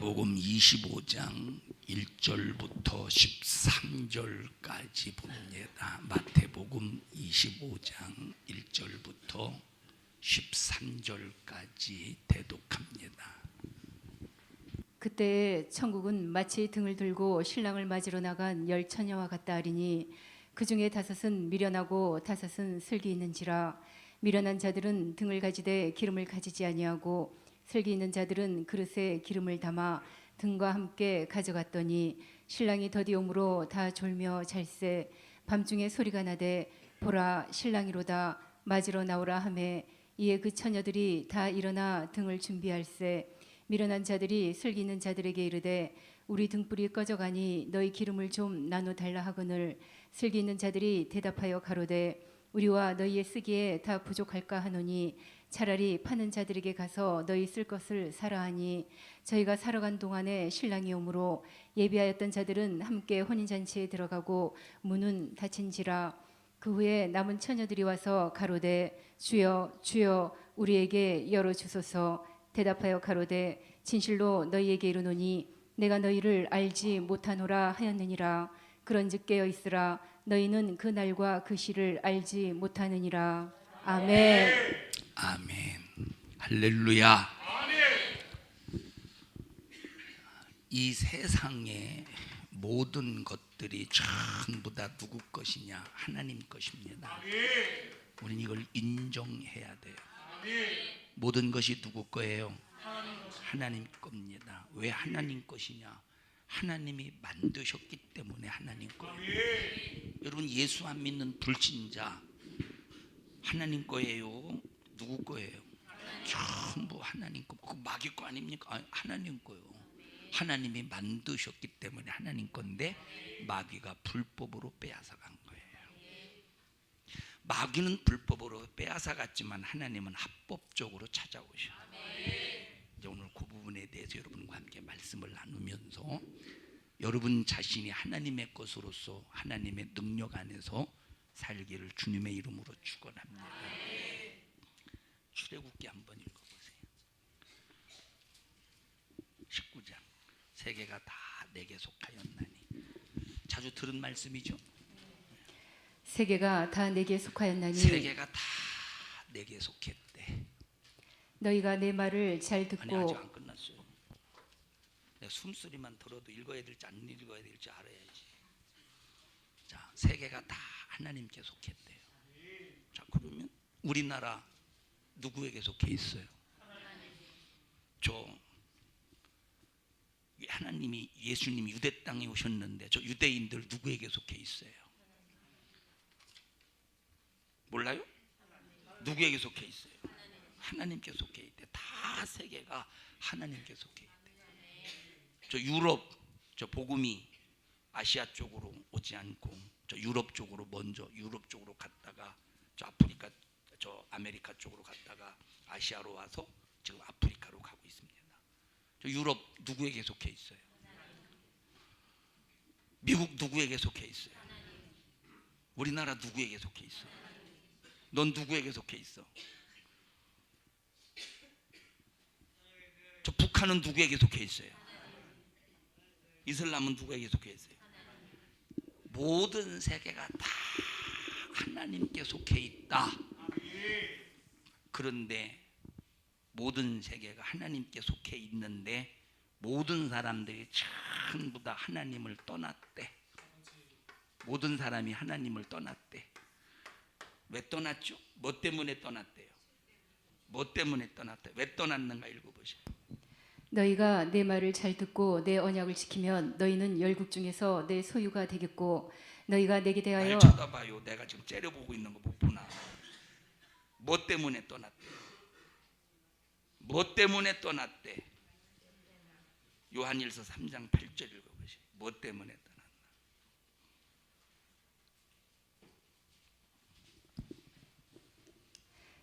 마태복음 25장 1절부터 13절까지 봅니다. 마태복음 25장 1절부터 13절까지 대독합니다. 그때 천국은 마치 등을 들고 신랑을 맞으러 나간 10처녀와 같다 하리니 그 중에 5은 미련하고 5은 슬기 있는지라. 미련한 자들은 등을 가지되 기름을 가지지 아니하고 슬기 있는 자들은 그릇에 기름을 담아 등과 함께 가져갔더니 신랑이 더디 오므로 다 졸며 잘세. 밤중에 소리가 나되 보라 신랑이로다 맞으러 나오라 하매 이에 그 처녀들이 다 일어나 등을 준비할세. 미련한 자들이 슬기 있는 자들에게 이르되 우리 등불이 꺼져가니 너희 기름을 좀 나눠 달라 하거늘 슬기 있는 자들이 대답하여 가로되 우리와 너희의 쓰기에 다 부족할까 하노니 차라리 파는 자들에게 가서 너희 쓸 것을 사라 하니 저희가 사러 간 동안에 신랑이 오므로 예비하였던 자들은 함께 혼인잔치에 들어가고 문은 닫힌지라. 그 후에 남은 처녀들이 와서 가로되 주여 주여 우리에게 열어주소서. 대답하여 가로되 진실로 너희에게 이르노니 내가 너희를 알지 못하노라 하였느니라. 그런즉 깨어 있으라. 너희는 그 날과 그 시를 알지 못하느니라. 아멘. 아멘. 할렐루야. 이 세상의 모든 것들이 전부 다 누구 것이냐? 하나님 것입니다. 우리는 이걸 인정해야 돼요. 모든 것이 누구 거예요? 하나님 겁니다. 왜 하나님 것이냐? 하나님이 만드셨기 때문에 하나님 거예요. 여러분 예수 안 믿는 불신자 하나님 거예요? 누구 거예요? 전부 하나님 거. 그 마귀 거 아닙니까? 아니, 하나님 거예요. 하나님이 만드셨기 때문에 하나님 건데 마귀가 불법으로 빼앗아간 거예요. 마귀는 불법으로 빼앗아갔지만 하나님은 합법적으로 찾아오셔. 이제 오늘 그 부분에 대해서 여러분과 함께 말씀을 나누면서 여러분 자신이 하나님의 것으로서 하나님의 능력 안에서 살기를 주님의 이름으로 축원합니다. 출애굽기 한번 읽어보세요. 19장. 세계가 다 내게 속하였나니. 자주 들은 말씀이죠. 세계가 다 내게 속하였나니 세계가 다 내게 속했대. 너희가 내 말을 잘 아니 듣고 아직 안 끝났어요. 내가 숨소리만 들어도 읽어야 될지 안 읽어야 될지 알아야지. 자, 세계가 다 하나님께 속했대요. 자, 그러면 우리나라 누구에게 속해 있어요? 저 하나님이 예수님이 유대 땅에 오셨는데 저 유대인들 누구에게 속해 있어요? 몰라요? 누구에게 속해 있어요? 하나님께 속해 있대. 다 세계가 하나님께 속해 있대. 저 유럽 저 복음이 아시아 쪽으로 오지 않고 저 유럽 쪽으로 먼저 유럽 쪽으로 갔다가 저 아프리카 저 아메리카 쪽으로 갔다가 아시아로 와서 지금 아프리카로 가고 있습니다. 저 유럽 누구에게 속해 있어요? 미국 누구에게 속해 있어요? 우리나라 누구에게 속해 있어요? 넌 누구에게 속해 있어? 저 북한은 누구에게 속해 있어요? 이슬람은 누구에게 속해 있어요? 모든 세계가 다 하나님께 속해 있다. 그런데 모든 세계가 하나님께 속해 있는데 모든 사람들이 전부 다 하나님을 떠났대. 모든 사람이 하나님을 떠났대. 왜 떠났죠? 뭐 때문에 떠났대요? 뭐 때문에 떠났대요? 왜 떠났는가 읽어보세요. 너희가 내 말을 잘 듣고 내 언약을 지키면 너희는 열국 중에서 내 소유가 되겠고 너희가 내게 대하여 날 쳐다봐요. 내가 지금 째려보고 있는 거 못 보나? 뭐 때문에 떠났대? 뭐 때문에 떠났대? 요한일서 3장 8절 읽어보세요. 뭐 때문에 떠났나?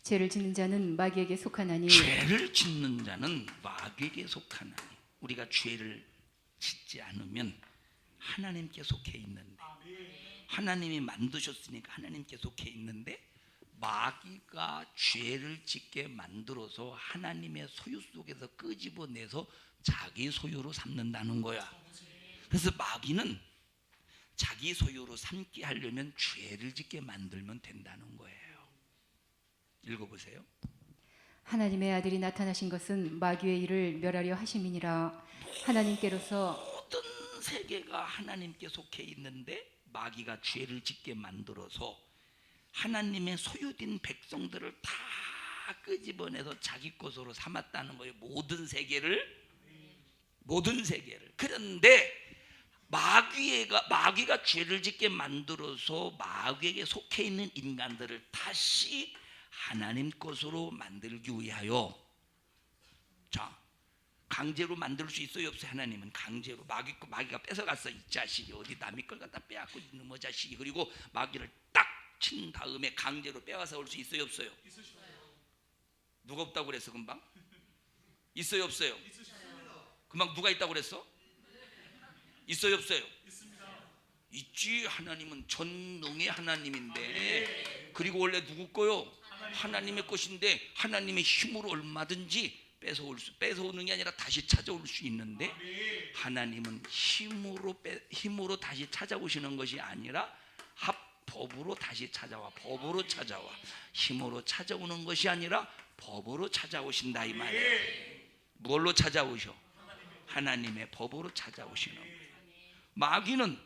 죄를 짓는 자는 마귀에게 속하나니 죄를 짓는 자는 마귀에게 속하나니. 우리가 죄를 짓지 않으면 하나님께 속해 있는데 하나님이 만드셨으니까 하나님께 속해 있는데 마귀가 죄를 짓게 만들어서 하나님의 소유 속에서 끄집어내서 자기 소유로 삼는다는 거야. 그래서 마귀는 자기 소유로 삼게 하려면 죄를 짓게 만들면 된다는 거예요. 읽어보세요. 하나님의 아들이 나타나신 것은 마귀의 일을 멸하려 하심이니라. 하나님께로서 모든 세계가 하나님께 속해 있는데 마귀가 죄를 짓게 만들어서 하나님의 소유된 백성들을 다 끄집어내서 자기 것으로 삼았다는 거예요. 모든 세계를. 그런데 마귀가 죄를 짓게 만들어서 마귀에게 속해 있는 인간들을 다시 하나님 것으로 만들기 위하여, 자, 강제로 만들 수 있어요 없어요? 하나님은 강제로. 마귀가 뺏어갔어. 이 자식이 어디 남의 걸 갖다 빼앗고 있는 뭐 자식이. 그리고 마귀를 딱 친 다음에 강제로 빼앗아 올 수 있어요 없어요? 누가 없다고 그랬어 금방? 있어요 없어요? 금방 누가 있다고 그랬어? 있어요 없어요? 있지. 하나님은 전능의 하나님인데, 그리고 원래 누구 거요? 하나님의 것인데 하나님의 힘으로 얼마든지 뺏어오는 게 아니라 다시 찾아올 수 있는데, 하나님은 힘으로 다시 찾아오시는 것이 아니라 법으로 다시 찾아와. 법으로 찾아와. 힘으로 찾아오는 것이 아니라 법으로 찾아오신다 이 말이에요. 뭘로 찾아오셔? 하나님의 법으로 찾아오시는 거예요. 마귀는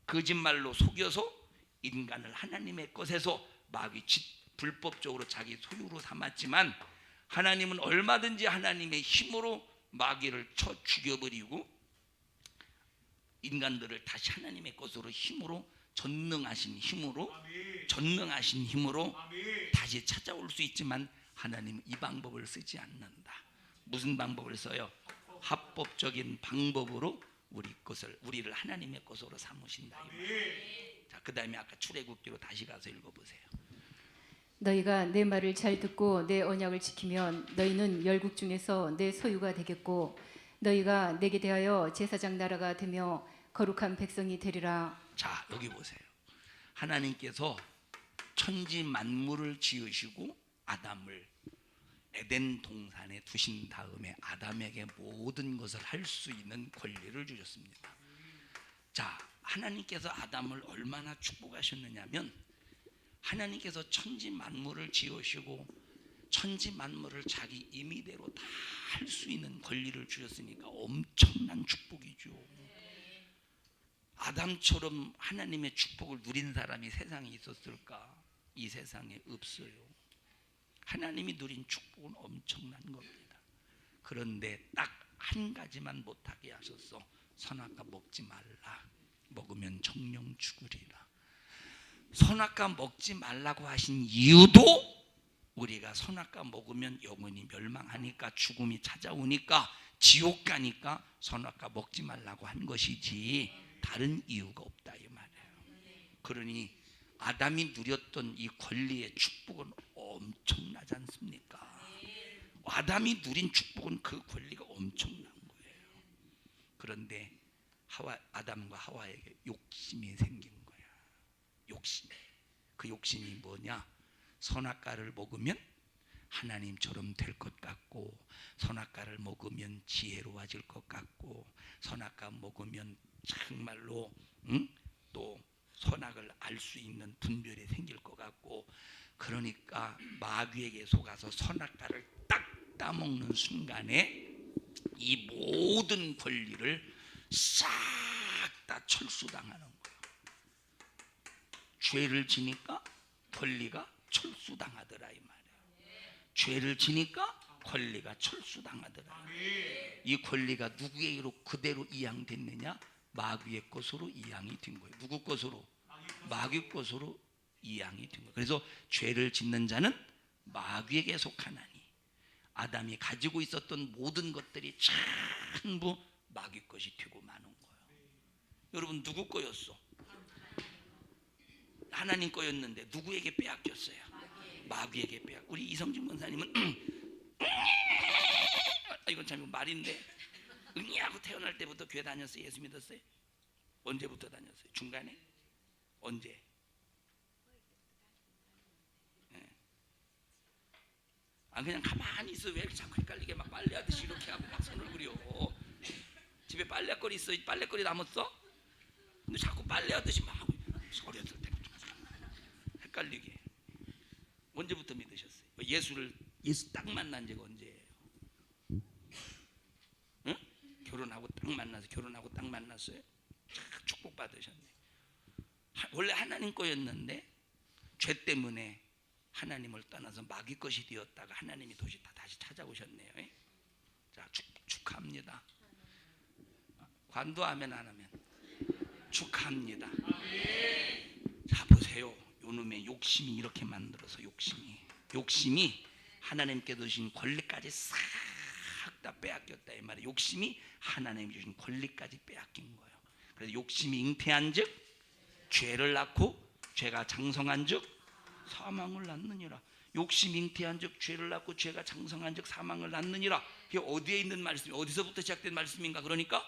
거짓말로 속여서 인간을 하나님의 것에서 불법적으로 자기 소유로 삼았지만, 하나님은 얼마든지 하나님의 힘으로 마귀를 쳐 죽여버리고 인간들을 다시 하나님의 것으로 전능하신 힘으로 다시 찾아올 수 있지만, 하나님은 이 방법을 쓰지 않는다. 무슨 방법을 써요? 합법적인 방법으로 우리를 하나님의 것으로 삼으신다. 자, 그 다음에 아까 출애굽기로 다시 가서 읽어보세요. 너희가 내 말을 잘 듣고 내 언약을 지키면 너희는 열국 중에서 내 소유가 되겠고, 너희가 내게 대하여 제사장 나라가 되며 거룩한 백성이 되리라. 자, 여기 보세요. 하나님께서 천지 만물을 지으시고 아담을 에덴 동산에 두신 다음에 아담에게 모든 것을 할 수 있는 권리를 주셨습니다. 자, 하나님께서 아담을 얼마나 축복하셨느냐면, 하나님께서 천지 만물을 지으시고 천지 만물을 자기 임의대로 다 할 수 있는 권리를 주셨으니까 엄청난 축복이죠. 아담처럼 하나님의 축복을 누린 사람이 세상에 있었을까? 이 세상에 없어요. 하나님이 누린 축복은 엄청난 겁니다. 그런데 딱 한 가지만 못하게 하셨어. 선악과 먹지 말라. 먹으면 정령 죽으리라. 선악과 먹지 말라고 하신 이유도, 우리가 선악과 먹으면 영원히 멸망하니까, 죽음이 찾아오니까, 지옥 가니까 선악과 먹지 말라고 한 것이지 다른 이유가 없다 이 말이에요. 그러니 아담이 누렸던 이 권리의 축복은 엄청나지 않습니까? 아담이 누린 축복은 그 권리가 엄청난 거예요. 그런데 아담과 하와에게 욕심이 생긴 거야. 욕심. 그 욕심이 뭐냐? 선악과를 먹으면 하나님처럼 될 것 같고, 선악과를 먹으면 지혜로워질 것 같고, 선악과 먹으면 정말로 또 선악을 알 수 있는 분별이 생길 것 같고, 그러니까 마귀에게 속아서 선악과를 딱 따먹는 순간에 이 모든 권리를 싹 다 철수당하는 거예요. 죄를 지니까 권리가 철수당하더라 이 말이에요. 죄를 지니까 권리가 철수당하더라. 이 권리가 누구에게로 그대로 이양됐느냐? 마귀의 것으로 이양이 된 거예요. 누구 것으로? 마귀 것으로 이양이 된 거예요. 그래서 죄를 짓는 자는 마귀에게 속하나니, 아담이 가지고 있었던 모든 것들이 전부 마귀 것이 되고 마는 거예요. 여러분, 누구 거였어? 하나님 거였는데 누구에게 빼앗겼어요? 마귀에게 빼앗. 우리 이성진 권사님은 이건 참 말인데, 응이하고 태어날 때부터 교회 다녔어요? 예수 믿었어요? 언제부터 다녔어요? 중간에? 언제? 그냥 가만히 있어. 왜 이렇게 자꾸 헷갈리게 막 빨래하듯이 이렇게 하고 막 손을 그려. 집에 빨래거리 있어? 빨래거리 남았어? 근데 자꾸 빨래하듯이 막 어렸을 때 헷갈리게. 언제부터 믿으셨어요? 예수 딱 만난 지가 언제예요? 응? 결혼하고 딱 만났어요? 축복 받으셨네. 원래 하나님 거였는데 죄 때문에 하나님을 떠나서 마귀 것이 되었다가 하나님이 다시 찾아오셨네요. 자, 축하합니다. 관도하면 안 하면 축하합니다. 자, 보세요. 요놈의 욕심이 이렇게 만들어서 욕심이 하나님께 주신 권리까지 싹 다 빼앗겼다 이 말이에요. 욕심이 하나님이 주신 권리까지 빼앗긴 거예요. 그래서 욕심이 잉태한즉 죄를 낳고 죄가 장성한즉 사망을 낳느니라. 욕심이 잉태한즉 죄를 낳고 죄가 장성한즉 사망을 낳느니라. 이게 어디에 있는 말씀? 어디서부터 시작된 말씀인가? 그러니까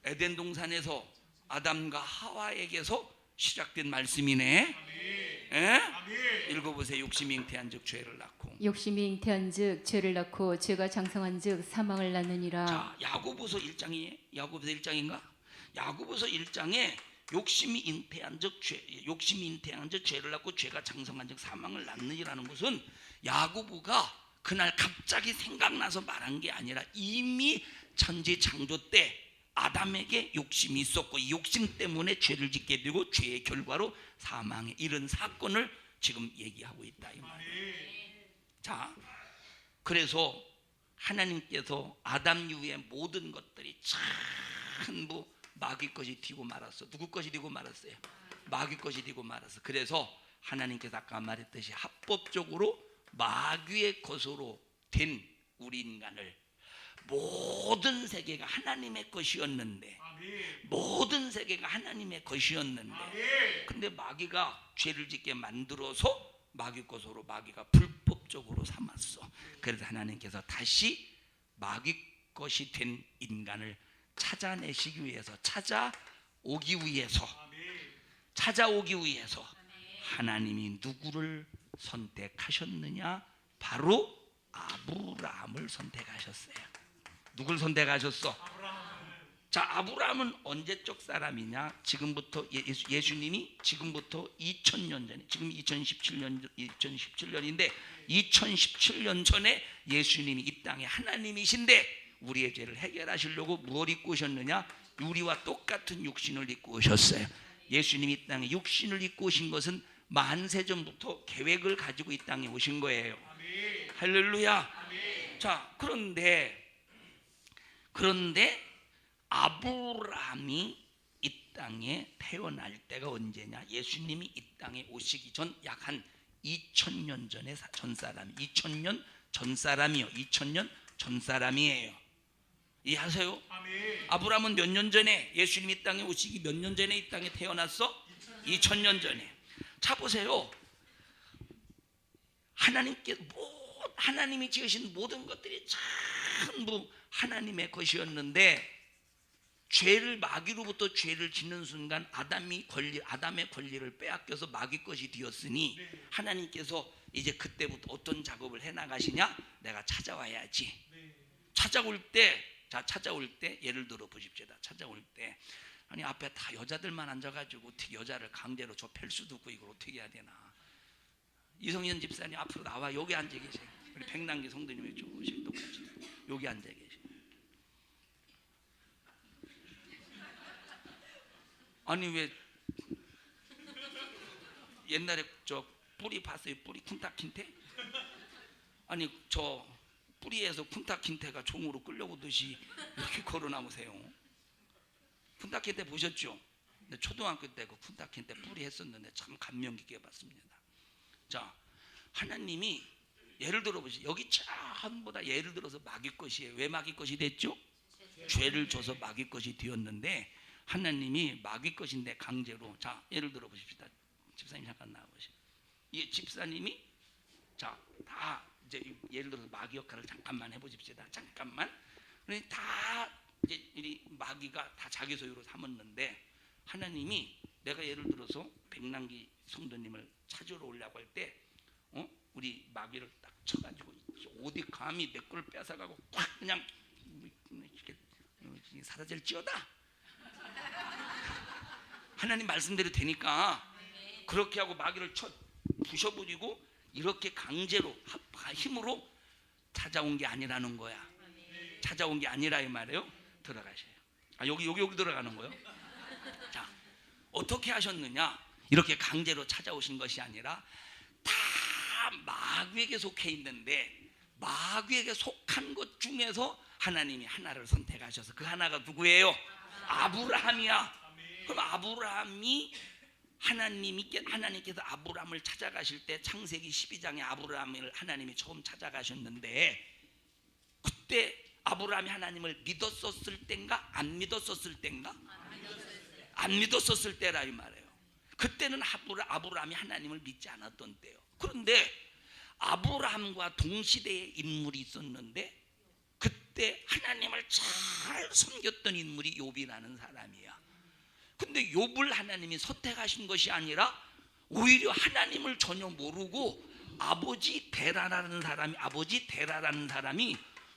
에덴 동산에서 아담과 하와에게서 시작된 말씀이네. 읽어보세요. 욕심이 잉태한즉 죄를 낳고. 욕심이 잉태한즉 죄를 낳고 죄가 장성한즉 사망을 낳느니라. 자, 야고보서 1장인가? 야고보서 1장에 욕심이 잉태한즉 죄를 낳고 죄가 장성한즉 사망을 낳느니라는 것은 야고보가 그날 갑자기 생각나서 말한 게 아니라 이미 천지 창조 때 아담에게 욕심이 있었고 이 욕심 때문에 죄를 짓게 되고 죄의 결과로 사망에 이른 사건을 지금 얘기하고 있다 이 말이에요. 자, 그래서 하나님께서 아담 이후의 모든 것들이 전부 마귀 것이 되고 말았어. 누구 것이 되고 말았어요? 마귀 것이 되고 말았어. 그래서 하나님께서 아까 말했듯이 합법적으로 마귀의 것으로 된 우리 인간을 모든 세계가 하나님의 것이었는데 근데 마귀가 죄를 짓게 만들어서 마귀 것으로 마귀가 불법적으로 삼았어. 그래서 하나님께서 다시 마귀 것이 된 인간을 찾아내시기 위해서 찾아오기 위해서 하나님이 누구를 선택하셨느냐? 바로 아브라함을 선택하셨어요. 누굴 선택하셨어? 자, 아브라함은 언제적 사람이냐? 지금부터 예수님이 지금부터 2000년 전에, 지금 2017년인데 2017년 전에 예수님이 이 땅에 하나님이신데 우리의 죄를 해결하시려고 무엇을 입고 오셨느냐? 우리와 똑같은 육신을 입고 오셨어요. 예수님이 이 땅에 육신을 입고 오신 것은 만세 전부터 계획을 가지고 이 땅에 오신 거예요. 할렐루야. 자, 그런데 아브라함이 이 땅에 태어날 때가 언제냐? 예수님이 이 땅에 오시기 전 약 한 2000년 전에 전 사람, 2000년 전 사람이요. 2000년 전 사람이에요. 이해하세요? 아브라함은 몇 년 전에 예수님이 이 땅에 오시기 몇 년 전에 이 땅에 태어났어? 2000년 전에. 자, 보세요. 하나님이 지으신 모든 것들이 전부 하나님의 것이었는데 마귀로부터 죄를 짓는 순간 아담의 권리를 빼앗겨서 마귀 것이 되었으니 하나님께서 이제 그때부터 어떤 작업을 해나가시냐? 내가 찾아와야지. 찾아올 때 예를 들어 보십시오. 찾아올 때 아니 앞에 다 여자들만 앉아가지고 어떻게 여자를 강제로 좁힐 수도 없고 이걸 어떻게 해야 되나? 이성현 집사님 앞으로 나와. 여기 앉아 계세요. 우리 백남기 성도님이 조금씩 똑같이 여기 앉아 계세요. 아니 왜 옛날에 저 뿌리 봤어요? 뿌리 쿤타킨테? 아니 저 뿌리에서 쿤타킨테가 종으로 끌려오듯이 이렇게 걸어나오세요. 쿤타킨테 보셨죠? 근데 초등학교 때 그 쿤타킨테 뿌리 했었는데 참 감명 깊게 봤습니다. 자, 하나님이 예를 들어 보시죠. 여기 전부 다 예를 들어서 마귀 것이에요. 왜 마귀 것이 됐죠? 죄를 줘서 마귀 것이 되었는데 하나님이 마귀 것인데 강제로. 자, 예를 들어 보십시다. 집사님 잠깐 나와보시죠. 이 집사님이 자, 다 이제 예를 들어서 마귀 역할을 잠깐만 해보십시다. 잠깐만. 그러니 다 이제 이 마귀가 다 자기 소유로 삼았는데 하나님이 내가 예를 들어서 백남기 성도님을 찾으러 오려고 할 때 우리 마귀를 딱 쳐가지고 어디 감히 내 걸 뺏어가고 꽉 그냥 이렇게 사라질지어다. 하나님 말씀대로 되니까 그렇게 하고 마귀를 쳐 부셔버리고 이렇게 강제로 힘으로 찾아온 게 아니라는 거야. 찾아온 게 아니라 이 말이에요. 들어가셔요. 여기 들어가는 거예요. 자, 어떻게 하셨느냐? 이렇게 강제로 찾아오신 것이 아니라 다 마귀에게 속해 있는데 마귀에게 속한 것 중에서 하나님이 하나를 선택하셔서 그 하나가 누구예요? 아브라함이야. 그럼 아브라함이 하나님께서 아브라함을 찾아가실 때 창세기 12장에 아브라함을 하나님이 처음 찾아가셨는데 그때 아브라함이 하나님을 믿었었을 때인가 안 믿었었을 때인가? 안 믿었었을 때라 이 말이에요. 그때는 아브라함이 하나님을 믿지 않았던 때요. 그런데 아브라함과 동시대의 인물이 있었는데 그때 하나님을 잘 섬겼던 인물이 욥이라는 사람이야. 근데 욥을 하나님이 선택하신 것이 아니라 오히려 하나님을 전혀 모르고 아버지 데라라는 사람이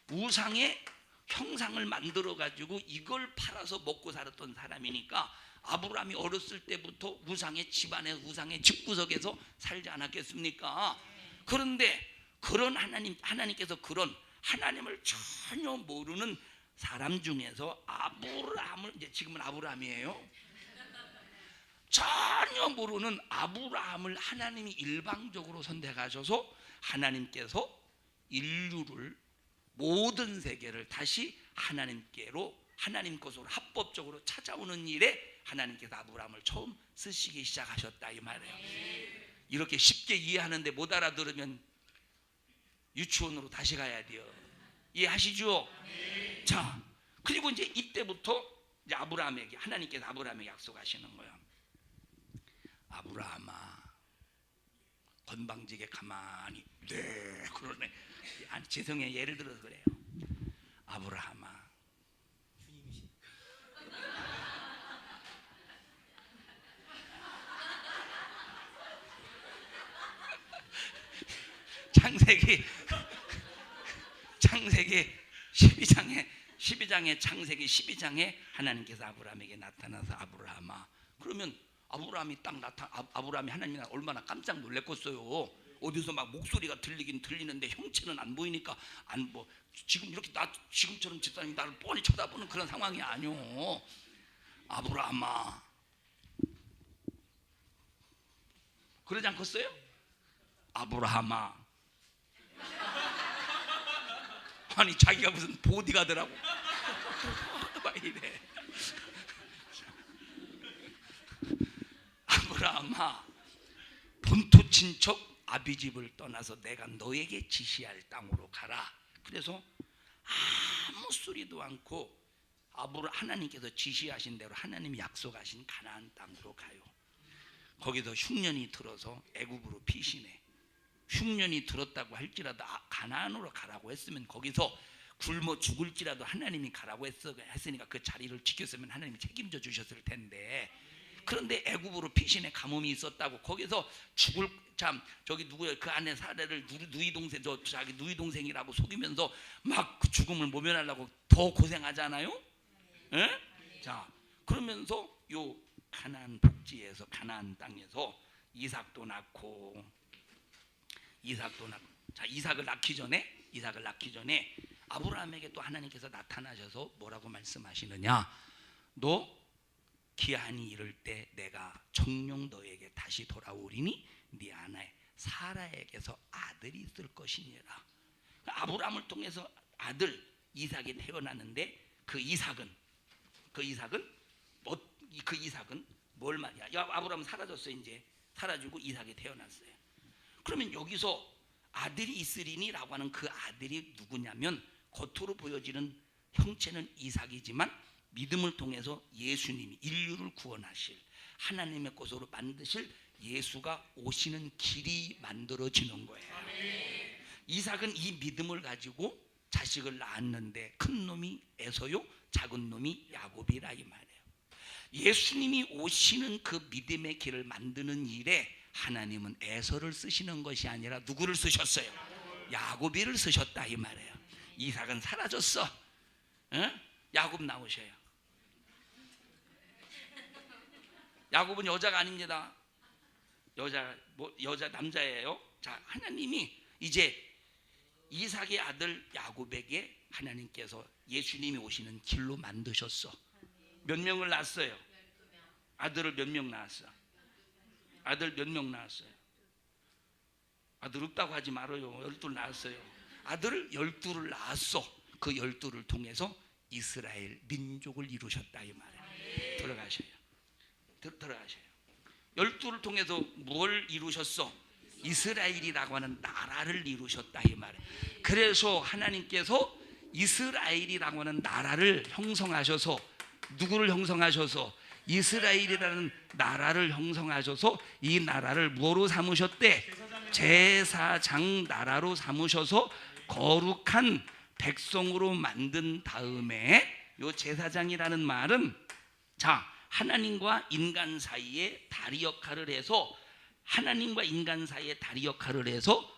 우상의 형상을 만들어 가지고 이걸 팔아서 먹고 살았던 사람이니까 아브라함이 어렸을 때부터 우상의 집안에 우상의 집구석에서 살지 않았겠습니까? 그런데 그런 하나님께서 그런 하나님을 전혀 모르는 사람 중에서 아브라함을 이제 지금은 아브라함이에요. 전혀 모르는 아브라함을 하나님이 일방적으로 선택하셔서 하나님께서 인류를 모든 세계를 다시 하나님 것으로 합법적으로 찾아오는 일에 하나님께서 아브라함을 처음 쓰시기 시작하셨다 이 말이에요. 이렇게 쉽게 이해하는데 못 알아들으면 유치원으로 다시 가야 돼요. 이해하시죠? 자, 그리고 이제 이때부터 이제 하나님께서 아브라함에게 약속하시는 거예요. 아브라함아, 건방지게 가만히 그러네. 아니 죄송해요. 예를 들어서 그래요. 아브라함아, 창세기 12장에 하나님께서 아브라함에게 나타나서 아브라함아, 그러면 아브라함이 하나님이 얼마나 깜짝 놀랐겠어요. 어디서 막 목소리가 들리긴 들리는데 형체는 안 보이니까 지금 이렇게 지금처럼 집사님이 나를 뻔히 쳐다보는 그런 상황이 아니오. 아브라함아, 그러지 않겠어요? 아브라함아. 아니 자기가 무슨 보디가드라고 막 이래. 아브라함아, 본토 친척 아비집을 떠나서 내가 너에게 지시할 땅으로 가라. 그래서 아무 소리도 않고 하나님께서 지시하신 대로 하나님이 약속하신 가나안 땅으로 가요. 거기서 흉년이 들어서 애굽으로 피신해. 흉년이 들었다고 할지라도 가나안으로 가라고 했으면 거기서 굶어 죽을지라도 하나님이 가라고 했으니까 그 자리를 지켰으면 하나님이 책임져 주셨을 텐데, 그런데 애굽으로 피신의 가뭄이 있었다고 거기서 저기 누구야 그 안에 사례를 자기 누이 동생이라고 속이면서 막 그 죽음을 모면하려고 더 고생하잖아요. 예? 자, 그러면서 요 가나안 복지에서 가나안 땅에서 이삭도 낳고 자, 이삭을 낳기 전에 아브라함에게 또 하나님께서 나타나셔서 뭐라고 말씀하시느냐? 너 기한이 이를 때 내가 정녕 너에게 다시 돌아오리니 네 아내 사라에게서 아들이 있을 것이니라. 아브라함을 통해서 아들 이삭이 태어났는데 그 이삭은 뭘 말이야? 아브라함은 사라졌어요. 이제 사라지고 이삭이 태어났어요. 그러면 여기서 아들이 있으리니라고 하는 그 아들이 누구냐면 겉으로 보여지는 형체는 이삭이지만 믿음을 통해서 예수님이 인류를 구원하실 하나님의 것으로 만드실 예수가 오시는 길이 만들어지는 거예요. 이삭은 이 믿음을 가지고 자식을 낳았는데 큰 놈이 에서요, 작은 놈이 야곱이라 이 말이에요. 예수님이 오시는 그 믿음의 길을 만드는 일에 하나님은 에서를 쓰시는 것이 아니라 누구를 쓰셨어요? 야곱이를 쓰셨다 이 말이에요. 이삭은 사라졌어. 응? 야곱 나오셔요. 야곱은 여자가 아닙니다. 여자 남자예요. 자, 하나님이 이제 이삭의 아들 야곱에게 하나님께서 예수님이 오시는 길로 만드셨어. 몇 명을 낳았어요? 아들을 몇 명 낳았어? 아들 몇 명 낳았어요? 아들 없다고 하지 말아요. 12를 낳았어요. 아들을 12를 낳았어. 그 12를 통해서 이스라엘 민족을 이루셨다 이 말이에요. 들어가셔요. 들어가셔요. 12를 통해서 뭘 이루셨어? 이스라엘이라고 하는 나라를 이루셨다 이 말이에요. 그래서 하나님께서 이스라엘이라고 하는 나라를 형성하셔서 누구를 형성하셔서 이스라엘이라는 나라를 형성하셔서 이 나라를 뭐로 삼으셨대? 제사장 나라로 삼으셔서 거룩한 백성으로 만든 다음에 요 제사장이라는 말은 자, 하나님과 인간 사이에 다리 역할을 해서 하나님과 인간 사이에 다리 역할을 해서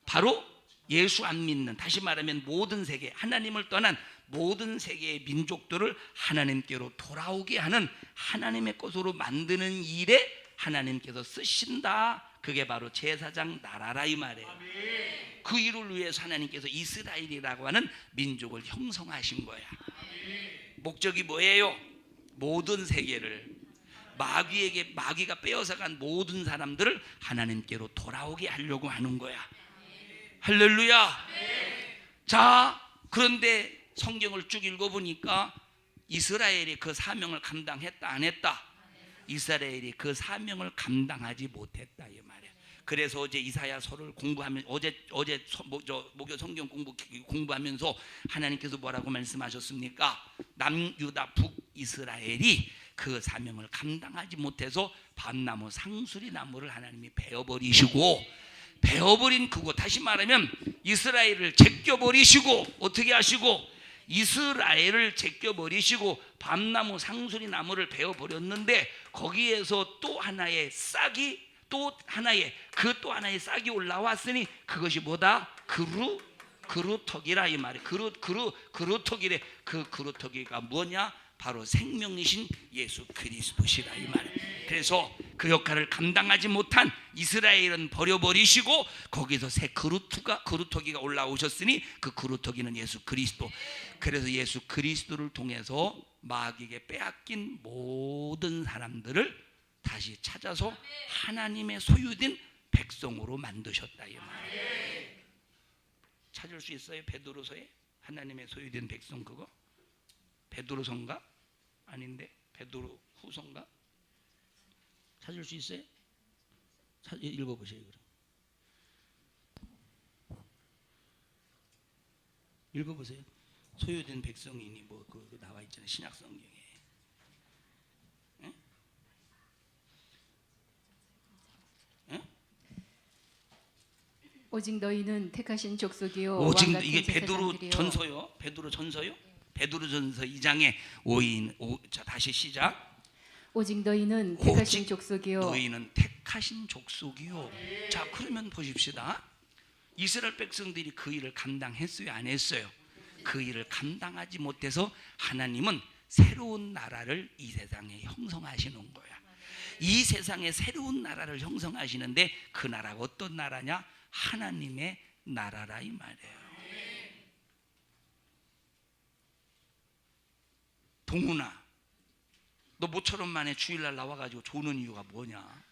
바로 예수 안 믿는, 다시 말하면 모든 세계, 하나님을 떠난 모든 세계의 민족들을 하나님께로 돌아오게 하는 하나님의 것으로 만드는 일에 하나님께서 쓰신다. 그게 바로 제사장 나라라 이 말이에요. 그 일을 위해서 하나님께서 이스라엘이라고 하는 민족을 형성하신 거야. 목적이 뭐예요? 모든 세계를 마귀가 빼앗아간 모든 사람들을 하나님께로 돌아오게 하려고 하는 거야. 할렐루야. 자, 그런데 성경을 쭉 읽어보니까 이스라엘이 그 사명을 감당했다 안 했다? 이스라엘이 그 사명을 감당하지 못했다 이 말이야. 그래서 어제 이사야서를 공부하면 어제 목요 성경 공부하면서 하나님께서 뭐라고 말씀하셨습니까? 남유다 북이스라엘이 그 사명을 감당하지 못해서 밤나무 상수리 나무를 하나님이 베어버리시고, 베어버린 그곳, 다시 말하면 이스라엘을 제껴버리시고, 어떻게 하시고? 이스라엘을 제껴버리시고 밤나무 상수리 나무를 베어버렸는데 거기에서 또 하나의 싹이 또 하나의 싹이 올라왔으니 그것이 뭐다? 그루터기라 이 말이에요. 그루터기래. 그 그루터기가 뭐냐? 바로 생명이신 예수 그리스도시라 이 말이에요. 그래서 그 역할을 감당하지 못한 이스라엘은 버려버리시고 거기서 새 그루터기가 올라오셨으니 그 그루터기는 예수 그리스도. 그래서 예수 그리스도를 통해서 마귀에게 빼앗긴 모든 사람들을 다시 찾아서 하나님의 소유된 백성으로 만드셨다 이 말이에요. 찾을 수 있어요? 베드로서에 하나님의 소유된 백성 그거? 베드로서인가? 아닌데 베드로 후서인가? 찾을 수 있어요? 읽어보세요. 그럼 읽어보세요. 소유된 백성이니 뭐 그 나와 있잖아요. 신약 성경에. 응? 응? 오직 너희는 택하신 족속이요 오직 왕 같은 이게 베드로 제사장들이요. 전서요. 베드로 전서요. 베드로 전서 2장에 자 다시 시작. 오직 너희는 택하신 오직 족속이요. 너희는 택하신 족속이요. 자, 그러면 보십시다. 이스라엘 백성들이 그 일을 감당했어요, 안 했어요? 그 일을 감당하지 못해서 하나님은 새로운 나라를 이 세상에 형성하시는 거야. 이 세상에 새로운 나라를 형성하시는데 그 나라가 어떤 나라냐? 하나님의 나라라 이 말이에요. 동훈아, 너 모처럼 만에 주일날 나와가지고 조는 이유가 뭐냐?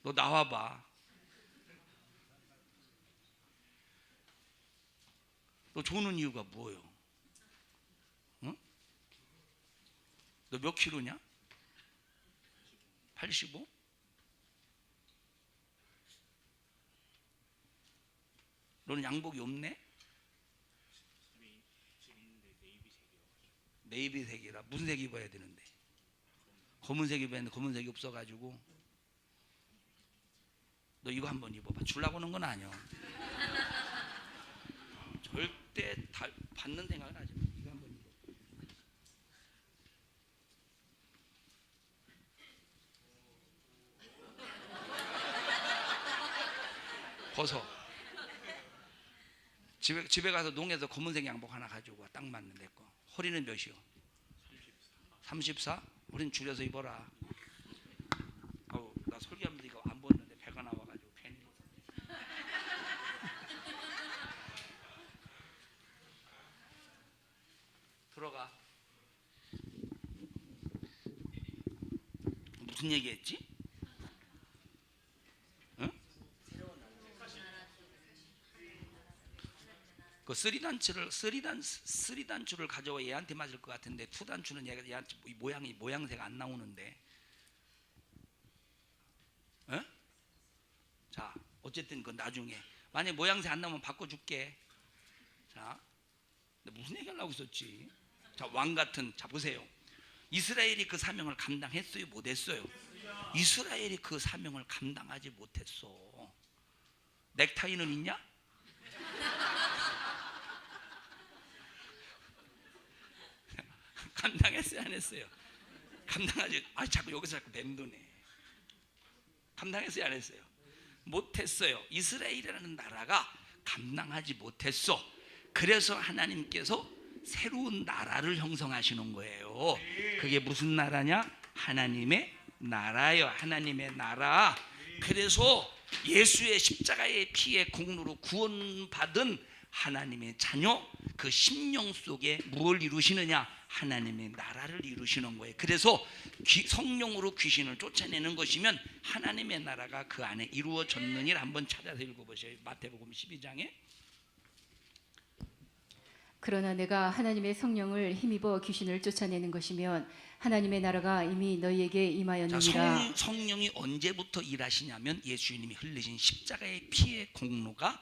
너 나와봐. 너 조는 이유가 뭐예요? 응? 너 몇 킬로냐? 85? 너는 양복이 없네? 네이비색이라. 무슨 색 입어야 되는데? 검은색 입어야 되는데 검은색이 없어가지고. 너 이거 한번 입어봐. 주려고 하는 건 아니야. 절대 받는 생각은 하지 마. 이거 한번 입어. 벗어. 집에 가서 농에서 검은색 양복 하나 가지고 와. 딱 맞는 내 거. 허리는 몇이요? 34? 우린 줄여서 입어라. 나 설교하면서 이거 안 벗는데 배가 나와가지고 괜히 들어가. 무슨 얘기했지? 응? 그 쓰리단추를 가져와 얘한테 맞을 것 같은데 투단추는 얘한테 모양새가 안 나오는데. 응? 자, 어쨌든 그 나중에 만약 모양새 안 나오면 바꿔줄게. 자, 근데 무슨 얘기하려고 있었지? 자, 왕 같은, 자 보세요. 이스라엘이 그 사명을 감당했어요, 못했어요? 이스라엘이 그 사명을 감당하지 못했어. 넥타이는 있냐? 감당했어요, 안 했어요? 감당하지. 자꾸 여기서 자꾸 맴도네. 감당했어요, 안 했어요? 못했어요. 이스라엘이라는 나라가 감당하지 못했어. 그래서 하나님께서 새로운 나라를 형성하시는 거예요. 그게 무슨 나라냐? 하나님의 나라예요. 하나님의 나라. 그래서 예수의 십자가의 피의 공로로 구원받은 하나님의 자녀, 그 심령 속에 무엇을 이루시느냐? 하나님의 나라를 이루시는 거예요. 그래서 성령으로 귀신을 쫓아내는 것이면 하나님의 나라가 그 안에 이루어졌느니를 한번 찾아서 읽어보세요. 마태복음 12장에. 그러나 내가 하나님의 성령을 힘입어 귀신을 쫓아내는 것이면 하나님의 나라가 이미 너희에게 임하였느니라. 자, 성령이 언제부터 일하시냐면 예수님이 흘리신 십자가의 피의 공로가,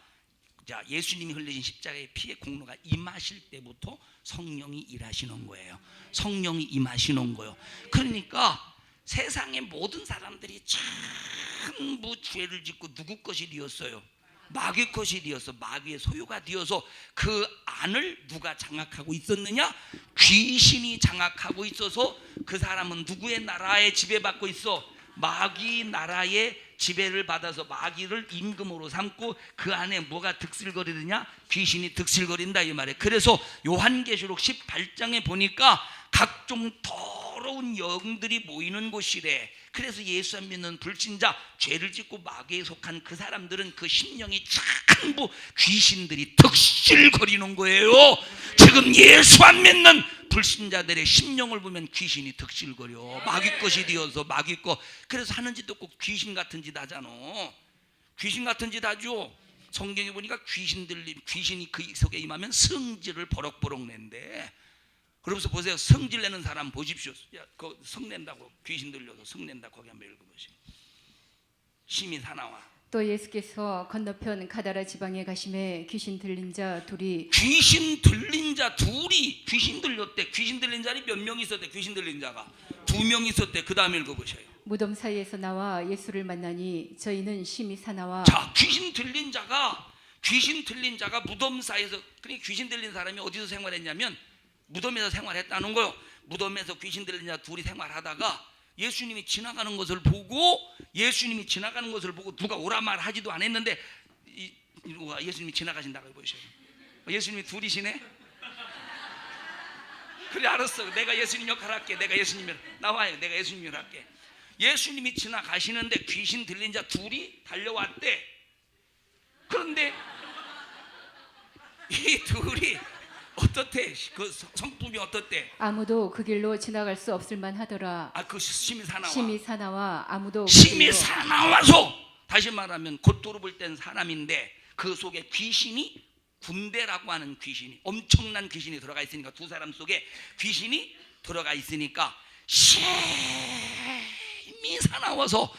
자, 예수님이 흘리신 십자가의 피의 공로가 임하실 때부터 성령이 일하시는 거예요. 성령이 임하시는 거예요. 그러니까 세상의 모든 사람들이 전부 죄를 짓고 누구 것이 되었어요? 마귀 것이 되어서, 마귀의 소유가 되어서 그 안을 누가 장악하고 있었느냐? 귀신이 장악하고 있어서 그 사람은 누구의 나라에 지배받고 있어? 마귀 나라의 지배를 받아서 마귀를 임금으로 삼고 그 안에 뭐가 득실거리느냐? 귀신이 득실거린다 이 말이에요. 그래서 요한계시록 18장에 보니까 각종 더러운 영들이 모이는 곳이래. 그래서 예수 안 믿는 불신자, 죄를 짓고 마귀에 속한 그 사람들은 그 심령이 전부 귀신들이 득실거리는 거예요. 지금 예수 안 믿는 불신자들의 심령을 보면 귀신이 득실거려. 마귀 것이 되어서 마귀 것. 그래서 하는 짓도 꼭 귀신 같은 짓 하잖아. 귀신 같은 짓 하죠. 성경에 보니까 귀신이 그 속에 임하면 성질을 버럭버럭 낸대. 그러면서 보세요. 성질 내는 사람 보십시오. 그 성낸다고, 귀신 들려서 성낸다, 거기 한번 읽어보세요. 심히 사나워. 또 예수께서 건너편 가다라 지방에 가심에 귀신 들린 자 둘이 귀신 들린 자 둘이 귀신 들렸대. 귀신 들린 자리 몇 명 있었대? 귀신 들린 자가 2명 있었대. 그 다음에 읽어보셔요. 무덤 사이에서 나와 예수를 만나니 저희는 심히 사나와. 자, 귀신 들린 자가 무덤 사이에서, 그러니까 귀신 들린 사람이 어디서 생활했냐면 무덤에서 생활했다는 거요. 무덤에서 귀신 들린 자 둘이 생활하다가 예수님이 지나가는 것을 보고 누가 오라 말하지도 않았는데 예수님이 지나가신다고 보셔요. 예수님이 둘이시네. 그래, 알았어. 내가 예수님 역할 할게. 내가 예수님 나와요. 내가 예수님 역할 할게. 예수님이 지나가시는데 귀신 들린 자 둘이 달려왔대. 그런데 이 둘이 어떻대? 그 성품이 어떻대? 아무도 그 길로 지나갈 수 없을 만하더라. 그 심히 사나와 아무도 심히 사나워서, 다시 말하면 곧도룹을 뗀 사람인데 그 속에 귀신이, 군대라고 하는 귀신이, 엄청난 귀신이 들어가 있으니까, 두 사람 속에 귀신이 들어가 있으니까 심히 사나워서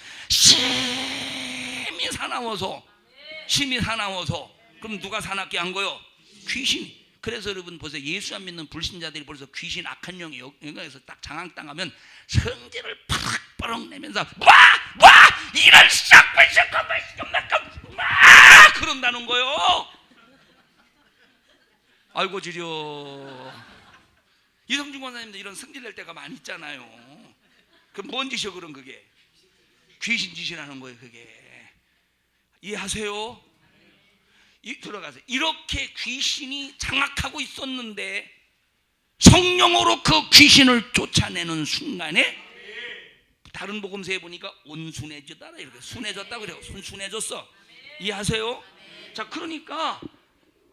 그럼 누가 사납게 한 거요? 귀신이. 그래서 여러분 보세요. 예수 안 믿는 불신자들이 벌써 귀신, 악한 영이 영에서 딱 장악당하면 성질을 팍 내면서 와 이런 막 그런다는 거요. 아이고 지려. 이성준 권사님도 이런 성질 낼 때가 많이 있잖아요. 그럼 뭔 짓이요? 그럼 그게 귀신 짓이라는 거예요. 그게 이해하세요? 들어가서 이렇게 귀신이 장악하고 있었는데 성령으로 그 귀신을 쫓아내는 순간에 다른 복음서에 보니까 온순해졌다 이렇게 순해졌다 그래요. 순순해졌어. 이해하세요? 자, 그러니까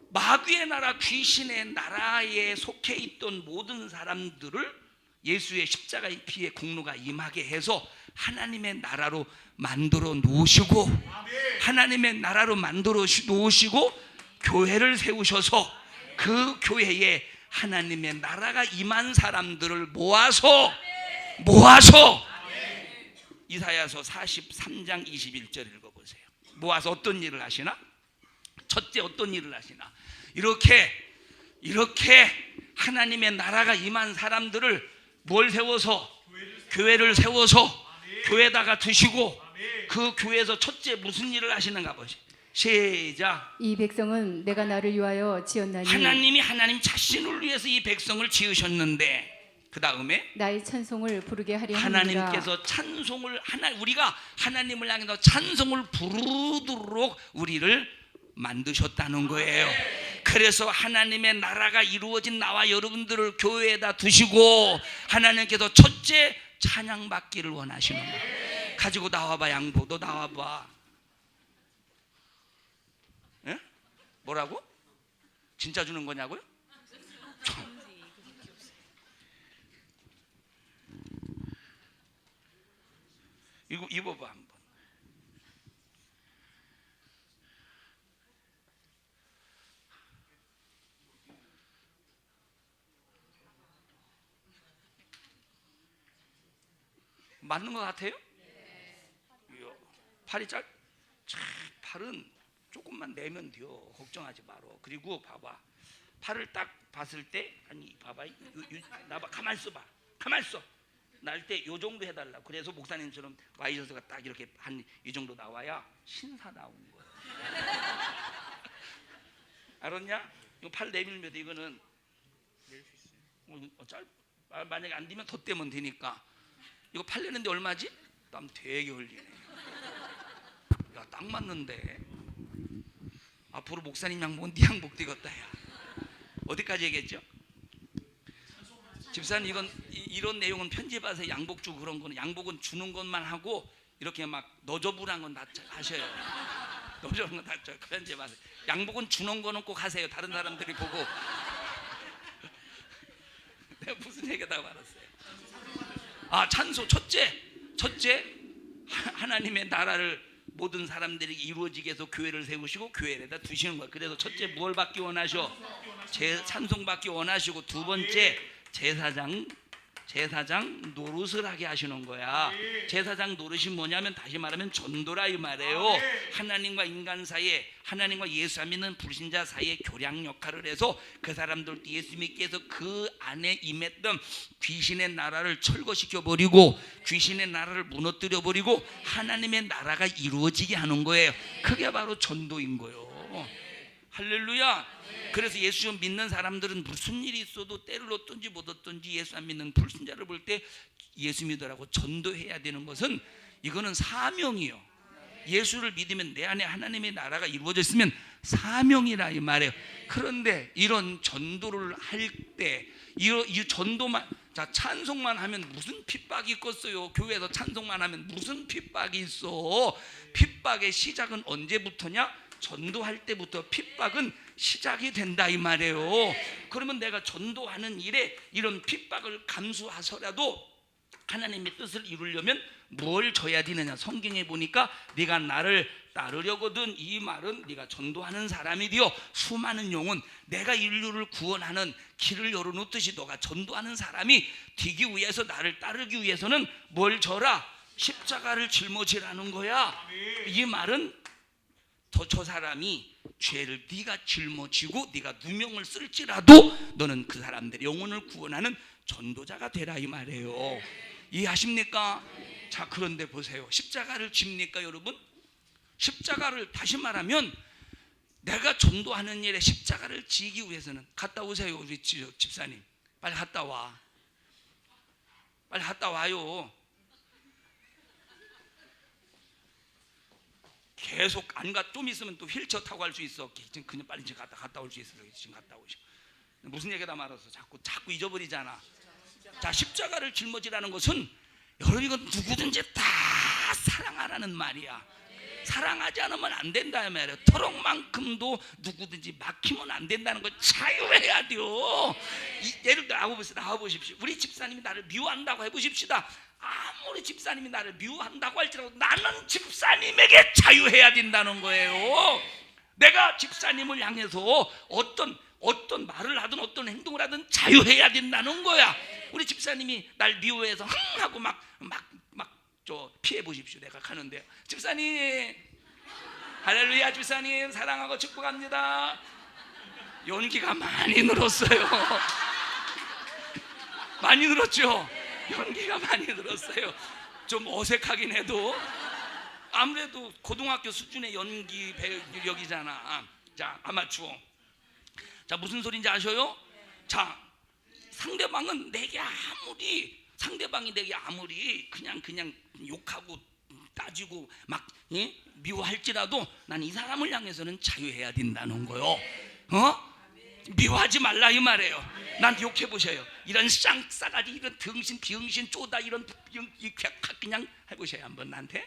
마귀의 나라, 귀신의 나라에 속해 있던 모든 사람들을 예수의 십자가의 피의 공로가 임하게 해서 하나님의 나라로 만들어 놓으시고, 하나님의 나라로 만들어 놓으시고 교회를 세우셔서 그 교회에 하나님의 나라가 임한 사람들을 모아서 이사야서 43장 21절 읽어보세요. 모아서 어떤 일을 하시나? 첫째 어떤 일을 하시나? 이렇게 하나님의 나라가 임한 사람들을 뭘 세워서? 교회를 세워서 교회에다가 두시고 그 교회에서 첫째 무슨 일을 하시는가 보시. 시작. 이 백성은 내가 나를 위하여 지었나니 하나님이 하나님 자신을 위해서 이 백성을 지으셨는데 그 다음에 나의 찬송을 부르게 하려 함이니라. 하나님께서 찬송을 우리가 하나님을 향해서 찬송을 부르도록 우리를 만드셨다는 거예요. 그래서 하나님의 나라가 이루어진 나와 여러분들을 교회에다 두시고 하나님께서 첫째 찬양받기를 원하시는 거예요. 가지고 나와봐. 양보 너 나와봐. 예? 뭐라고? 진짜 주는 거냐고요? 이거 입어봐 한번. 맞는 것 같아요? 이야, 팔이 팔은 조금만 내면 돼요. 걱정하지 마라. 그리고 봐봐. 팔을 딱 봤을 때 아니 봐봐. 나봐. 가만 있어봐. 가만 있어. 날 때 요 정도 해달라. 그래서 목사님처럼 와이셔츠가 딱 이렇게 한 이 정도 나와야 신사 나온 거야. 알았냐? 이거 팔 내밀면 이거는 만약에 안 되면 더 떼면 되니까. 이거 팔 내는데 얼마지? 땀 되게 흘리네. 야, 딱 맞는데. 앞으로 목사님 양복은 네 양복 되겠다. 야. 어디까지 얘기했죠? 집사님 이런 내용은 편집하세요. 양복 주고 그런 거는 양복은 주는 것만 하고 이렇게 막 너저분한 건 다 하셔요. 너저분한 건 다 편집하세요. 양복은 주는 거는 꼭 하세요. 다른 사람들이 보고. 내가 무슨 얘기하다고 알았어요. 아, 찬송 첫째 하나님의 나라를 모든 사람들이 이루어지게 해서 교회를 세우시고 교회에다 두시는 거예요. 그래서 첫째 뭘 받기 원하셔? 찬송 받기 원하시고 두 번째 제사장 노릇을 하게 하시는 거야. 제사장 노릇이 뭐냐면 다시 말하면 전도라 이 말이에요. 하나님과 인간 사이에 하나님과 예수 믿는 불신자 사이에 교량 역할을 해서 그 사람들도 예수 믿게 해서 그 안에 임했던 귀신의 나라를 철거시켜 버리고 귀신의 나라를 무너뜨려 버리고 하나님의 나라가 이루어지게 하는 거예요. 그게 바로 전도인 거예요. 할렐루야. 그래서 예수 믿는 사람들은 무슨 일이 있어도 때를 얻든지 못 얻든지 예수 안 믿는 불신자를 볼 때 예수 믿으라고 전도해야 되는 것은 이거는 사명이요. 예수를 믿으면 내 안에 하나님의 나라가 이루어져 있으면 사명이라 이 말이에요. 그런데 이런 전도를 할 때 이 전도만 찬송만 하면 무슨 핍박이 있겠어요. 교회에서 찬송만 하면 무슨 핍박이 있어. 핍박의 시작은 언제부터냐? 전도할 때부터 핍박은 시작이 된다 이 말이에요. 그러면 내가 전도하는 일에 이런 핍박을 감수하서라도 하나님의 뜻을 이루려면 뭘 줘야 되느냐? 성경에 보니까 네가 나를 따르려거든. 이 말은 네가 전도하는 사람이 되어 수많은 영혼 내가 인류를 구원하는 길을 열어놓듯이 너가 전도하는 사람이 되기 위해서 나를 따르기 위해서는 뭘 줘라? 십자가를 짊어지라는 거야. 이 말은 저 사람이 죄를 네가 짊어지고 네가 누명을 쓸지라도 너는 그 사람들의 영혼을 구원하는 전도자가 되라 이 말이에요. 이해하십니까? 자, 그런데 보세요. 십자가를 집니까 여러분? 십자가를 다시 말하면 내가 전도하는 일에 십자가를 지기 위해서는 갔다 오세요. 우리 집사님 빨리 갔다 와. 빨리 갔다 와요. 계속 안 가, 좀 있으면 또 휠체어 타고 갈 수 있어. 지금 그냥 빨리 지금 갔다 올 수 있어. 지금 갔다 오시. 무슨 얘기다 말았어. 자꾸 잊어버리잖아. 자, 십자가를 짊어지라는 것은 여러분 이건 누구든지 다 사랑하라는 말이야. 사랑하지 않으면 안 된다 말이야. 터럭만큼도 누구든지 막히면 안 된다는 걸 자유해야 돼요. 예를 들어 나와보십시오. 우리 집사님이 나를 미워한다고 해보십시다. 아무리 집사님이 나를 미워한다고 할지라도 나는 집사님에게 자유해야 된다는 거예요. 내가 집사님을 향해서 어떤 말을 하든 어떤 행동을 하든 자유해야 된다는 거야. 우리 집사님이 날 미워해서 흥 하고 막 피해 보십시오. 내가 가는데 집사님, 할렐루야, 집사님 사랑하고 축복합니다. 연기가 많이 늘었어요. 많이 늘었죠. 연기가 많이 늘었어요. 좀 어색하긴 해도 아무래도 고등학교 수준의 연기 배력이잖아. 자, 아마추어. 자, 무슨 소리인지 아셔요? 자, 상대방이 내게 아무리 그냥 욕하고 따지고 막 미워할지라도 난 이 사람을 향해서는 자유해야 된다는 거요. 미워하지 말라 이 말이에요. 난 욕해 보셔요. 이런 쌍싸가지, 이런 등신 비응신 쪼다, 이런 그냥 해보셔요 한번 나한테.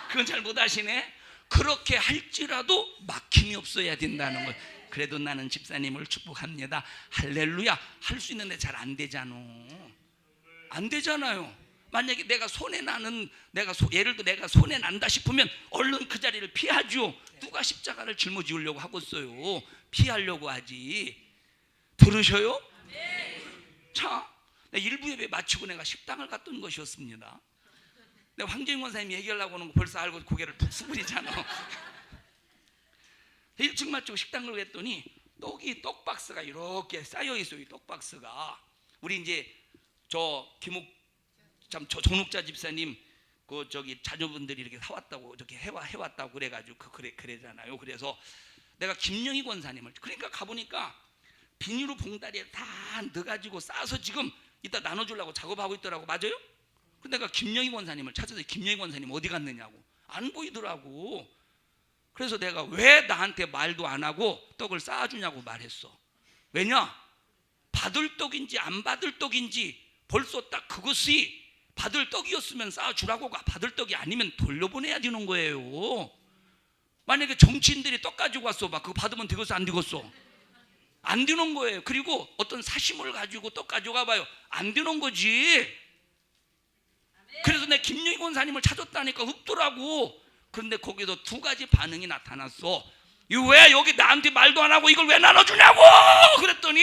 그건 잘 못하시네. 그렇게 할지라도 막힘이 없어야 된다는 거예요. 그래도 나는 집사님을 축복합니다. 할렐루야. 할 수 있는데 잘 안 되잖아. 안 되잖아요. 만약에 내가 예를 들어 내가 손해 난다 싶으면 얼른 그 자리를 피하죠. 누가 십자가를 짊어지려고 하고 있어요. 피하려고 하지. 들으셔요? 자, 일부 예배 마치고 내가 식당을 갔던 것이었습니다. 내가 황재인 권사님이 얘기하려고 하는 거 벌써 알고 고개를 푹 수그리잖아. 1층 마치고 식당을 갔더니 떡박스가 이렇게 쌓여 있어요. 이 떡박스가. 우리 이제 정록자 집사님 자녀분들이 이렇게 사왔다고 이렇게 해왔다고 그래가지고 그래잖아요. 그래서 내가 김영희 권사님을, 그러니까 가보니까 비닐로 봉다리에 다 넣어가지고 싸서 지금 이따 나눠주려고 작업하고 있더라고. 맞아요? 근데 내가 김영희 권사님을 찾아서 김영희 권사님 어디 갔느냐고. 안 보이더라고. 그래서 내가 왜 나한테 말도 안 하고 떡을 쌓아주냐고 말했어. 왜냐? 받을 떡인지 안 받을 떡인지 벌써 딱 그것이 받을 떡이었으면 쌓아주라고 가. 받을 떡이 아니면 돌려보내야 되는 거예요. 만약에 정치인들이 떡 가지고 왔어 봐. 그거 받으면 되겠어 안 되겠어? 안 되는 거예요. 그리고 어떤 사심을 가지고 떡 가져가 봐요. 안 되는 거지. 그래서 내가 김영희 권사님을 찾았다니까 없더라고. 그런데 거기서 두 가지 반응이 나타났어. 왜 여기 나한테 말도 안 하고 이걸 왜 나눠주냐고 그랬더니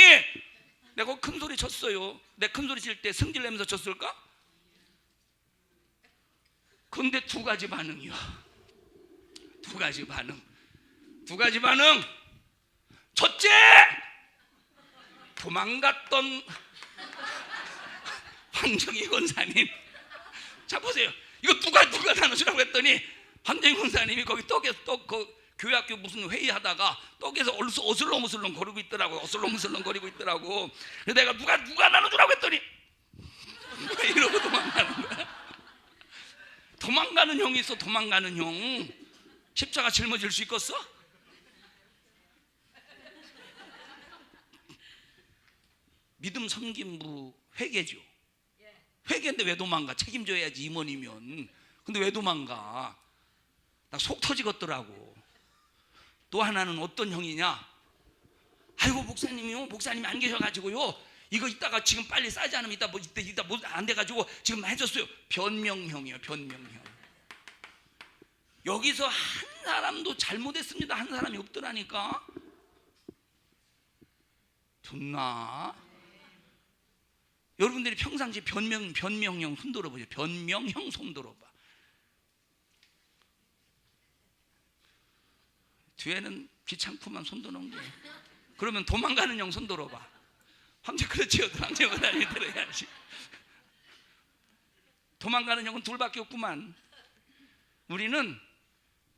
내가 큰 소리 쳤어요. 내가 큰 소리 칠 때 승질 내면서 쳤을까? 근데 두 가지 반응이야. 두 가지 반응. 첫째, 도망갔던 황정희 권사님. 자 보세요. 이거 누가 나눠주라고 했더니 황정희 권사님이 거기 교회학교 무슨 회의하다가 떡에서 어슬렁어슬렁 거리고 있더라고. 그래서 내가 누가 나눠주라고 했더니 이러고 도망가는 거야. 도망가는 형이 있어. 도망가는 형. 십자가 짊어질 수 있겠어? 믿음 섬김부 회개죠. 회개인데 왜 도망가? 책임져야지 임원이면. 근데 왜 도망가? 나 속 터지겠더라고. 또 하나는 어떤 형이냐? 아이고 목사님이 안 계셔가지고요. 이거 이따가 지금 빨리 싸지 않으면 이따 뭐 안 돼가지고 지금 해줬어요. 변명형이에요. 변명형. 여기서 한 사람도 잘못했습니다. 한 사람이 없더라니까. 좋나? 여러분들이 평상시 변명형 손 들어보세요. 변명형 손 들어봐. 뒤에는 귀찮구만 손 드는 게. 그러면 도망가는 형 손 들어봐. 황제 그렇지요. 황제 원한이 들어야지. 도망가는 형은 둘밖에 없구만. 우리는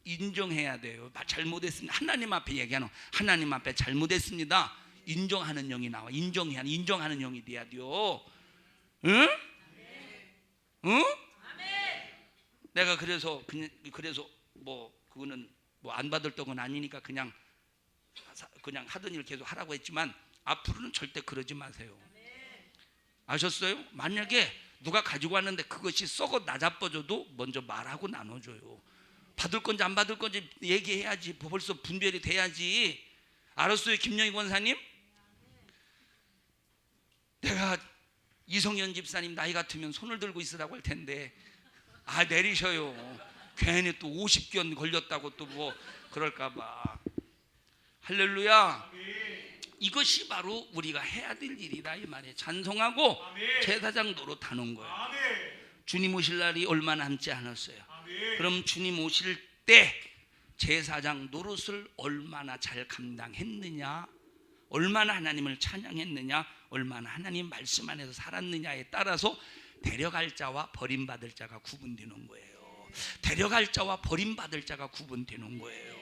인정해야 돼요. 잘못했습니다. 하나님 앞에 얘기하는, 하나님 앞에 잘못했습니다. 인정하는 영이 나와. 인정하는 영이 돼야 돼요. 응? 응? 내가 그래서 뭐 그거는 뭐 안 받을 떡은 아니니까 그냥 하던 일 계속 하라고 했지만 앞으로는 절대 그러지 마세요. 아셨어요? 만약에 누가 가지고 왔는데 그것이 썩어 나자빠져도 먼저 말하고 나눠줘요. 받을 건지 안 받을 건지 얘기해야지. 벌써 분별이 돼야지. 알았어요, 김영희 권사님? 내가 이성현 집사님 나이 같으면 손을 들고 있으라고 할 텐데 내리셔요. 괜히 또 50견 걸렸다고 또 뭐 그럴까 봐. 할렐루야. 이것이 바로 우리가 해야 될 일이다 이 말이에요. 찬송하고 제사장 노릇하는 거예요. 주님 오실 날이 얼마 남지 않았어요. 그럼 주님 오실 때 제사장 노릇을 얼마나 잘 감당했느냐, 얼마나 하나님을 찬양했느냐, 얼마나 하나님 말씀 안에서 살았느냐에 따라서 데려갈 자와 버림받을 자가 구분되는 거예요. 데려갈 자와 버림받을 자가 구분되는 거예요.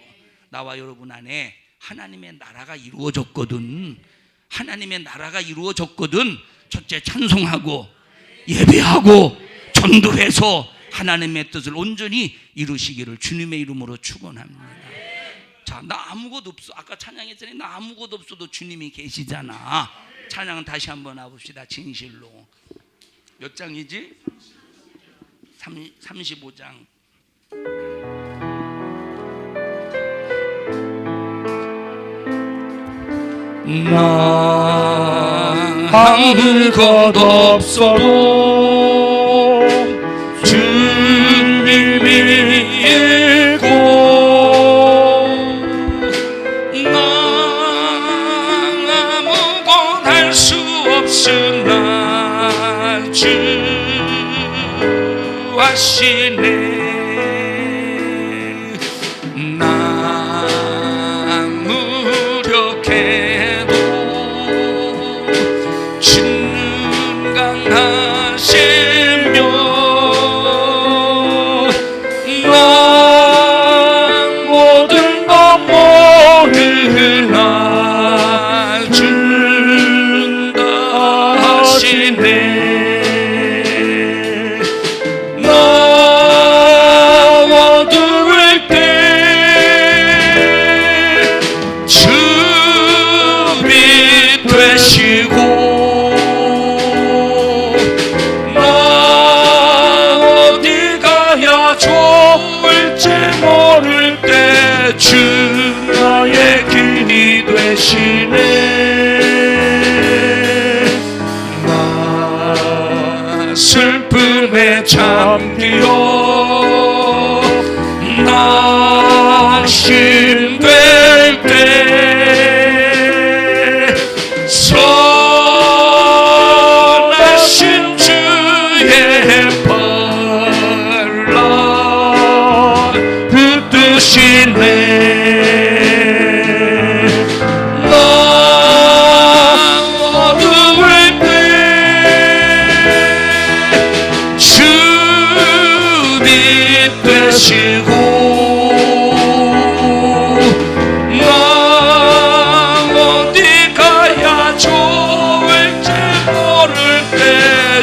나와 여러분 안에 하나님의 나라가 이루어졌거든. 하나님의 나라가 이루어졌거든. 첫째 찬송하고 예배하고 전도해서 하나님의 뜻을 온전히 이루시기를 주님의 이름으로 축원합니다. 자, 나 아무것도 없어. 아까 찬양했더니 나 아무것도 없어도 주님이 계시잖아. 찬양 다시 한번 해봅시다. 진실로. 몇 장이지? 35장. 나 아무것 없어도 주님이 있고 나 아무것 할 수 없으나 주 하시네. 나 무력해도 주는 강하시며 나 모든 것 모르나 주 하시네. 주 나의 길이 되시네. 나 슬픔에 잠기어 낙심될 때 선하신 주의 발라 붙드시네.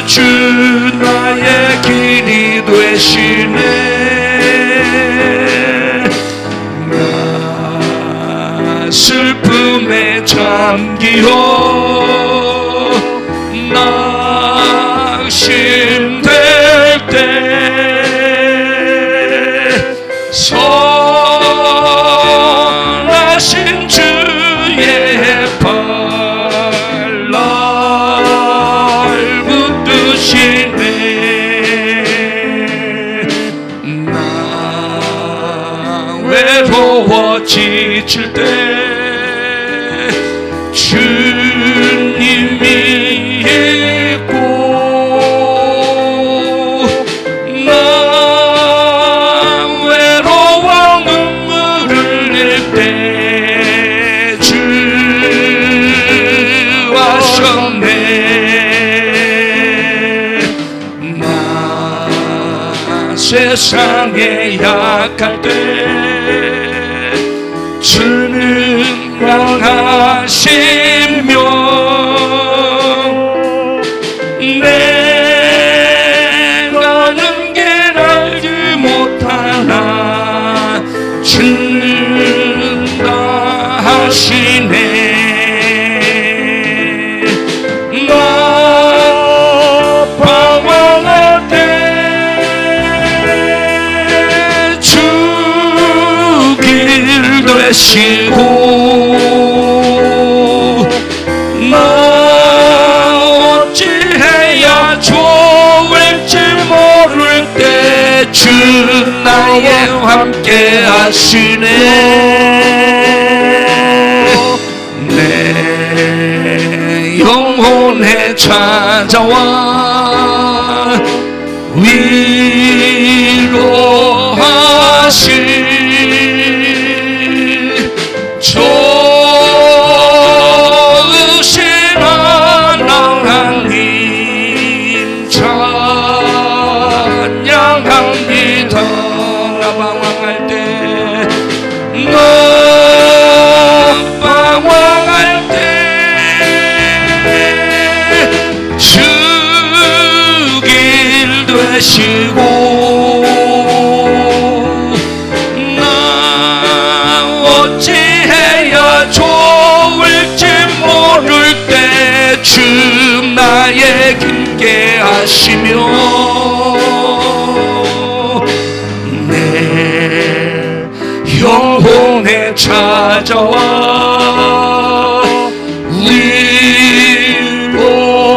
주 나의 길이 되시네. 나 슬픔에 잠기어 낙심될 때 선하신 주의 외로워 지칠 때 주님이 있고 나 외로워 눈물을 흘릴 때 주 하셨네. 나 세상에 약할 때 주는 강하시며 내가 아는 게 알지 나 방황할 때 주길 되시고 나 어찌해야 좋을지 모를 때 주 나의 함께 하시네 내 영혼에 찾아와 위로하실 좋으신 하나님 찬양합니다 나 방황할 때 나 방황할 때 주길 되시고 나 어찌해야 좋을지 모를 때 주 나의 힘께 하시며 내 영혼에 찾아와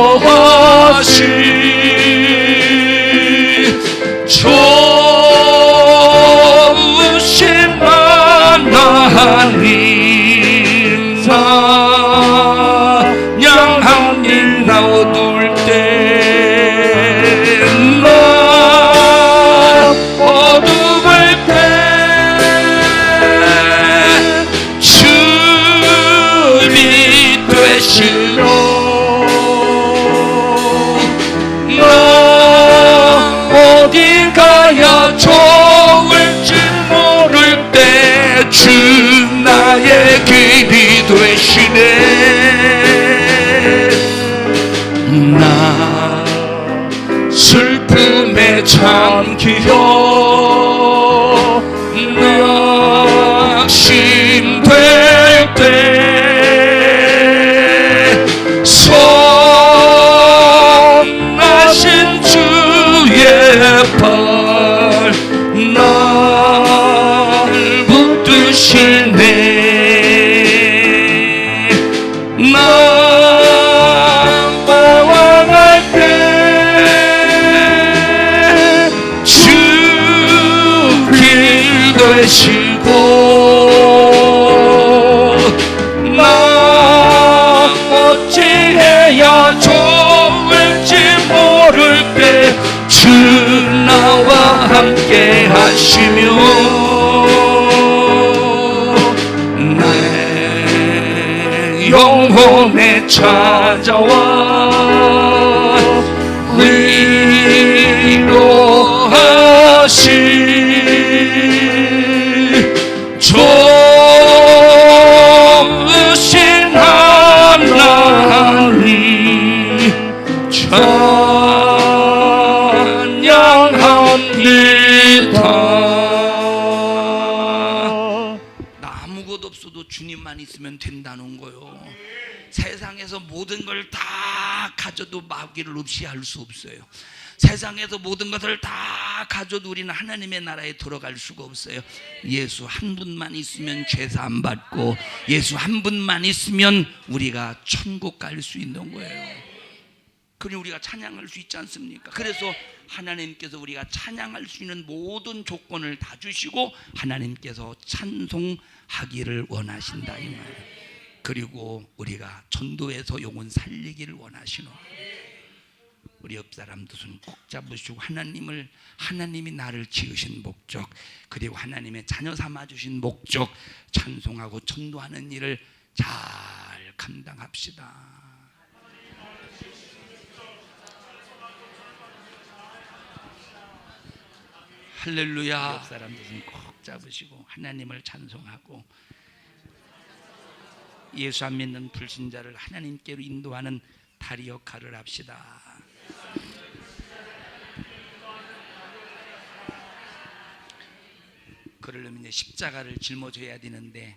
위로하시 좋으신 하나님 찬양합니다 어두울 때 나 어두울 때 주비 되시며 나 어디 가야 좋을지 모를 때 주 나의 길이 되시네 나 슬픔에 잠기어 낙심될 때 선하신 주의 팔 날 붙드시네 나 방황할 때 주길 되시고 나 어찌해야 좋을지 모를 때 주 나와 함께 하시며 내 영혼에 찾아와 위로하시 좋으신 하나님 찬양합니다 나 아무것도 없어도 주님만 있으면 된다는 거요 세상에서 모든 걸 다 가져도 마귀를 없이 할 수 없어요 세상에서 모든 것을 다 가져도 우리는 하나님의 나라에 들어갈 수가 없어요 예수 한 분만 있으면 죄사함 받고 예수 한 분만 있으면 우리가 천국 갈 수 있는 거예요 그러니 우리가 찬양할 수 있지 않습니까? 그래서 하나님께서 우리가 찬양할 수 있는 모든 조건을 다 주시고 하나님께서 찬송하기를 원하신다 이 말이에요 그리고 우리가 전도해서 영혼 살리기를 원하시노 우리 옆 사람도 손 꼭 잡으시고 하나님이 나를 지으신 목적 그리고 하나님의 자녀 삼아 주신 목적 찬송하고 전도하는 일을 잘 감당합시다 할렐루야 옆 사람도 손 꼭 잡으시고 하나님을 찬송하고 예수 안 믿는 불신자를 하나님께로 인도하는 다리 역할을 합시다 그러려면 이제 십자가를 짊어져야 되는데